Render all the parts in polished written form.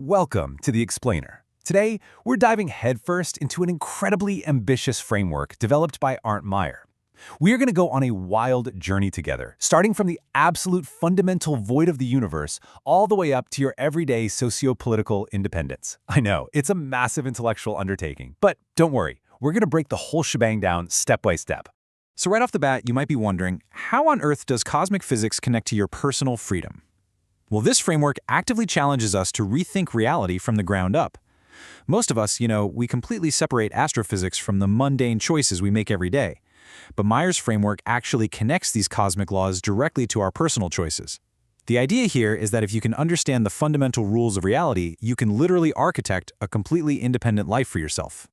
Welcome to The Explainer. Today, we're diving headfirst into an incredibly ambitious framework developed by Arndt Meyer. We're going to go on a wild journey together, starting from the absolute fundamental void of the universe all the way up to your everyday socio-political independence. I know, it's a massive intellectual undertaking, but don't worry, we're going to break the whole shebang down step by step. So right off the bat, you might be wondering, how on earth does cosmic physics connect to your personal freedom? Well, this framework actively challenges us to rethink reality from the ground up. Most of us, we completely separate astrophysics from the mundane choices we make every day. But Meyer's framework actually connects these cosmic laws directly to our personal choices. The idea here is that if you can understand the fundamental rules of reality, you can literally architect a completely independent life for yourself.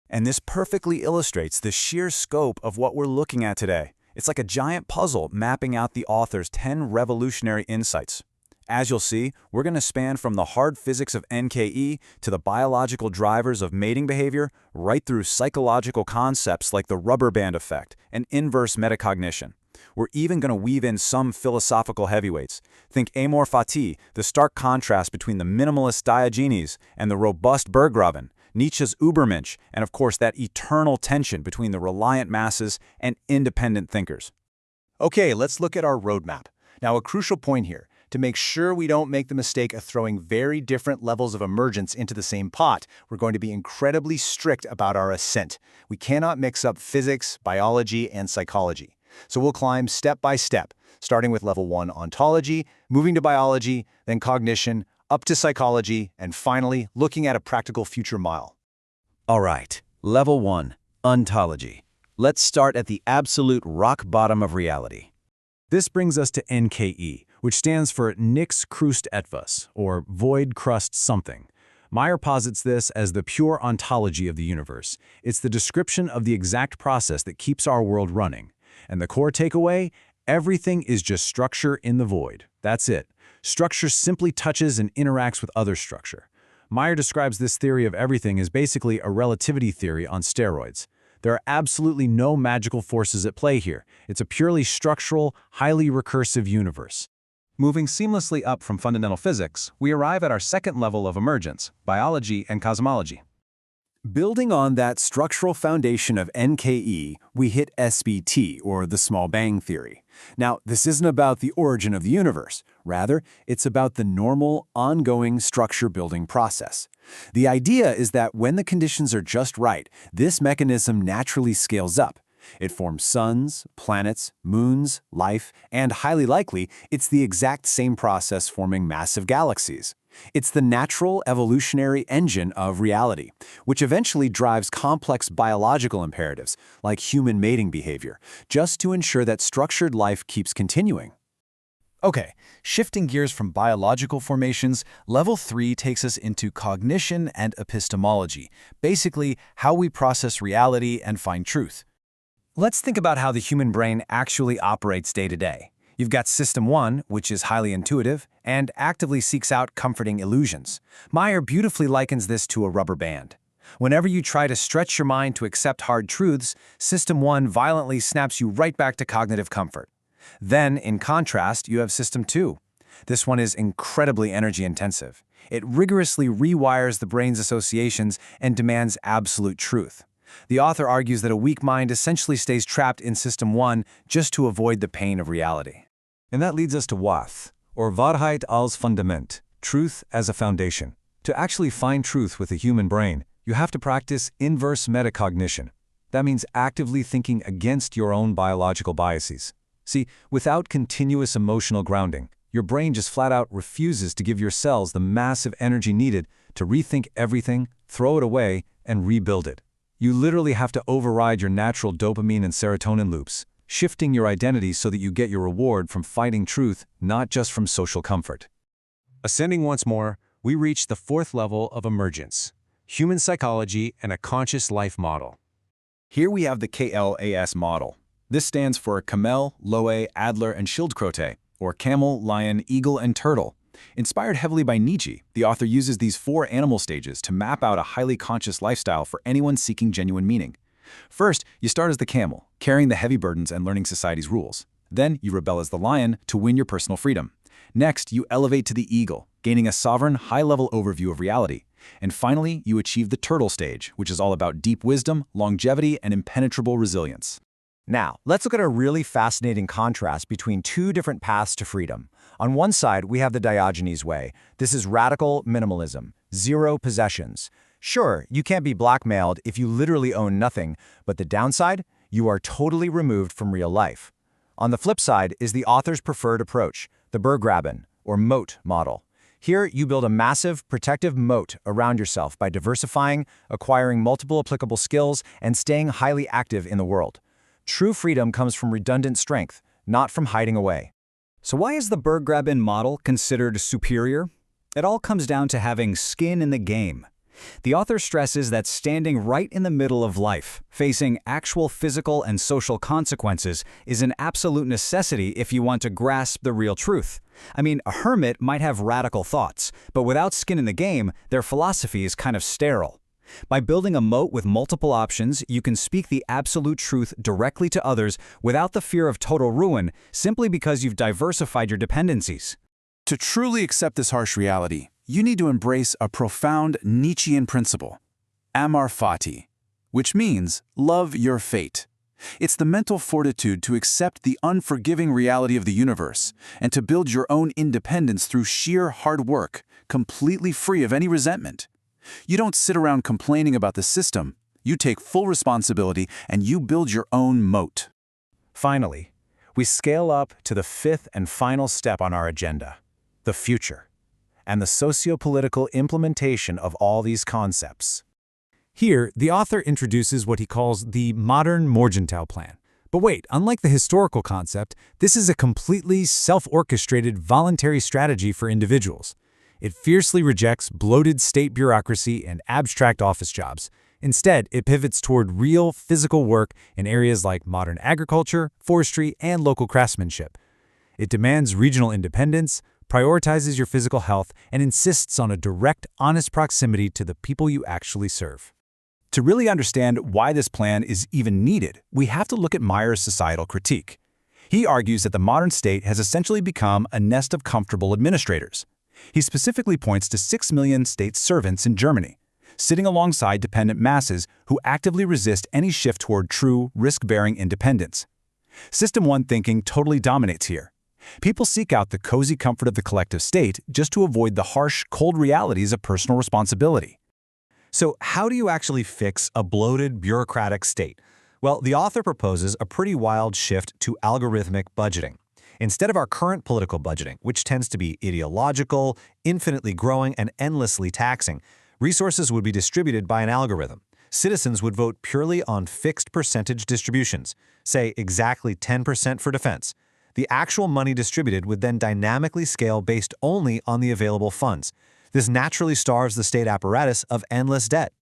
And this perfectly illustrates the sheer scope of what we're looking at today. It's like a giant puzzle mapping out the author's 10 revolutionary insights. As you'll see, we're going to span from the hard physics of NKE to the biological drivers of mating behavior, right through psychological concepts like the rubber band effect and inverse metacognition. We're even going to weave in some philosophical heavyweights. Think amor fati, the stark contrast between the minimalist Diogenes and the robust Berggraven, Nietzsche's Übermensch, and of course that eternal tension between the reliant masses and independent thinkers. Okay, let's look at our roadmap. Now, a crucial point here. To make sure we don't make the mistake of throwing very different levels of emergence into the same pot, we're going to be incredibly strict about our ascent. We cannot mix up physics, biology, and psychology. So we'll climb step by step, starting with level 1 ontology, moving to biology, then cognition, up to psychology, and finally looking at a practical future mile. All right, level 1, ontology. Let's start at the absolute rock bottom of reality. This brings us to NKE, which stands for Nichts-Kruste-Etwas, or void-crust-something. Meyer posits this as the pure ontology of the universe. It's the description of the exact process that keeps our world running. And the core takeaway? Everything is just structure in the void. That's it. Structure simply touches and interacts with other structure. Meyer describes this theory of everything as basically a relativity theory on steroids. There are absolutely no magical forces at play here. It's a purely structural, highly recursive universe. Moving seamlessly up from fundamental physics, we arrive at our second level of emergence, biology and cosmology. Building on that structural foundation of NKE, we hit SBT, or the small bang theory. Now, this isn't about the origin of the universe. Rather, it's about the normal, ongoing structure-building process. The idea is that when the conditions are just right, this mechanism naturally scales up. It forms suns, planets, moons, life, and highly likely, it's the exact same process forming massive galaxies. It's the natural evolutionary engine of reality, which eventually drives complex biological imperatives, like human mating behavior, just to ensure that structured life keeps continuing. Okay, shifting gears from biological formations, level 3 takes us into cognition and epistemology, basically how we process reality and find truth. Let's think about how the human brain actually operates day to day. You've got System 1, which is highly intuitive and actively seeks out comforting illusions. Meyer beautifully likens this to a rubber band. Whenever you try to stretch your mind to accept hard truths, System 1 violently snaps you right back to cognitive comfort. Then, in contrast, you have System 2. This one is incredibly energy-intensive. It rigorously rewires the brain's associations and demands absolute truth. The author argues that a weak mind essentially stays trapped in System 1 just to avoid the pain of reality. And that leads us to WaF, or Wahrheit als Fundament, truth as a foundation. To actually find truth with the human brain, you have to practice inverse metacognition. That means actively thinking against your own biological biases. See, without continuous emotional grounding, your brain just flat out refuses to give your cells the massive energy needed to rethink everything, throw it away, and rebuild it. You literally have to override your natural dopamine and serotonin loops, shifting your identity so that you get your reward from fighting truth, not just from social comfort. Ascending once more, we reach the fourth level of emergence, human psychology and a conscious life model. Here we have the KLAS model. This stands for Kamel, Loe, Adler, and Schildkröte, or camel, lion, eagle, and turtle. Inspired heavily by Nietzsche, the author uses these 4 animal stages to map out a highly conscious lifestyle for anyone seeking genuine meaning. First, you start as the camel, carrying the heavy burdens and learning society's rules. Then, you rebel as the lion to win your personal freedom. Next, you elevate to the eagle, gaining a sovereign, high-level overview of reality. And finally, you achieve the turtle stage, which is all about deep wisdom, longevity, and impenetrable resilience. Now, let's look at a really fascinating contrast between two different paths to freedom. On one side, we have the Diogenes way. This is radical minimalism, zero possessions. Sure, you can't be blackmailed if you literally own nothing, but the downside? You are totally removed from real life. On the flip side is the author's preferred approach, the Berggraben, or moat model. Here, you build a massive, protective moat around yourself by diversifying, acquiring multiple applicable skills, and staying highly active in the world. True freedom comes from redundant strength, not from hiding away. So why is the Berggraben model considered superior? It all comes down to having skin in the game. The author stresses that standing right in the middle of life, facing actual physical and social consequences, is an absolute necessity if you want to grasp the real truth. I mean, a hermit might have radical thoughts, but without skin in the game, their philosophy is kind of sterile. By building a moat with multiple options, you can speak the absolute truth directly to others without the fear of total ruin, simply because you've diversified your dependencies. To truly accept this harsh reality, you need to embrace a profound Nietzschean principle, amar fati, which means love your fate. It's the mental fortitude to accept the unforgiving reality of the universe and to build your own independence through sheer hard work, completely free of any resentment. You don't sit around complaining about the system. You take full responsibility and you build your own moat. Finally, we scale up to the fifth and final step on our agenda, the future, and the socio-political implementation of all these concepts. Here, the author introduces what he calls the modern Morgenthau plan. But wait, unlike the historical concept, this is a completely self-orchestrated voluntary strategy for individuals. It fiercely rejects bloated state bureaucracy and abstract office jobs. Instead, it pivots toward real, physical work in areas like modern agriculture, forestry, and local craftsmanship. It demands regional independence, prioritizes your physical health, and insists on a direct, honest proximity to the people you actually serve. To really understand why this plan is even needed, we have to look at Meyer's societal critique. He argues that the modern state has essentially become a nest of comfortable administrators. He specifically points to 6 million state servants in Germany, sitting alongside dependent masses who actively resist any shift toward true, risk-bearing independence. System 1 thinking totally dominates here. People seek out the cozy comfort of the collective state just to avoid the harsh, cold realities of personal responsibility. So how do you actually fix a bloated, bureaucratic state? Well, the author proposes a pretty wild shift to algorithmic budgeting. Instead of our current political budgeting, which tends to be ideological, infinitely growing, and endlessly taxing, resources would be distributed by an algorithm. Citizens would vote purely on fixed percentage distributions, say exactly 10% for defense. The actual money distributed would then dynamically scale based only on the available funds. This naturally starves the state apparatus of endless debt.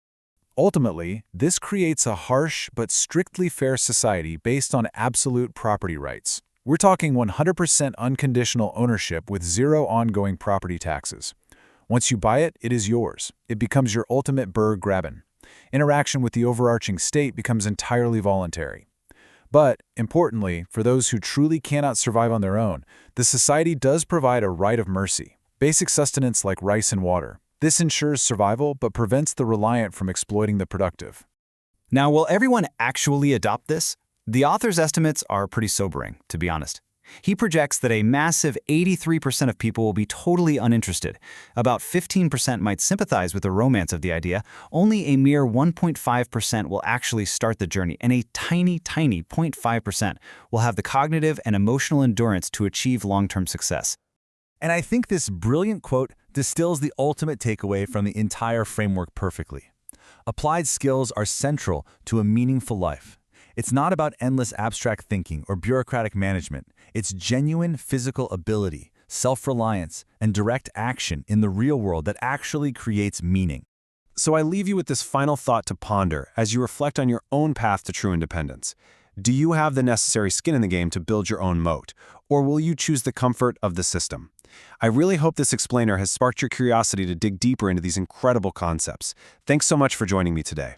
Ultimately, this creates a harsh but strictly fair society based on absolute property rights. We're talking 100% unconditional ownership with zero ongoing property taxes. Once you buy it, it is yours. It becomes your ultimate Berggraben. Interaction with the overarching state becomes entirely voluntary. But, importantly, for those who truly cannot survive on their own, the society does provide a right of mercy, basic sustenance like rice and water. This ensures survival but prevents the reliant from exploiting the productive. Now, will everyone actually adopt this? The author's estimates are pretty sobering, to be honest. He projects that a massive 83% of people will be totally uninterested. About 15% might sympathize with the romance of the idea. Only a mere 1.5% will actually start the journey, and a tiny 0.5% will have the cognitive and emotional endurance to achieve long-term success. And I think this brilliant quote distills the ultimate takeaway from the entire framework perfectly. Applied skills are central to a meaningful life. It's not about endless abstract thinking or bureaucratic management. It's genuine physical ability, self-reliance, and direct action in the real world that actually creates meaning. So I leave you with this final thought to ponder as you reflect on your own path to true independence. Do you have the necessary skin in the game to build your own moat, or will you choose the comfort of the system? I really hope this explainer has sparked your curiosity to dig deeper into these incredible concepts. Thanks so much for joining me today.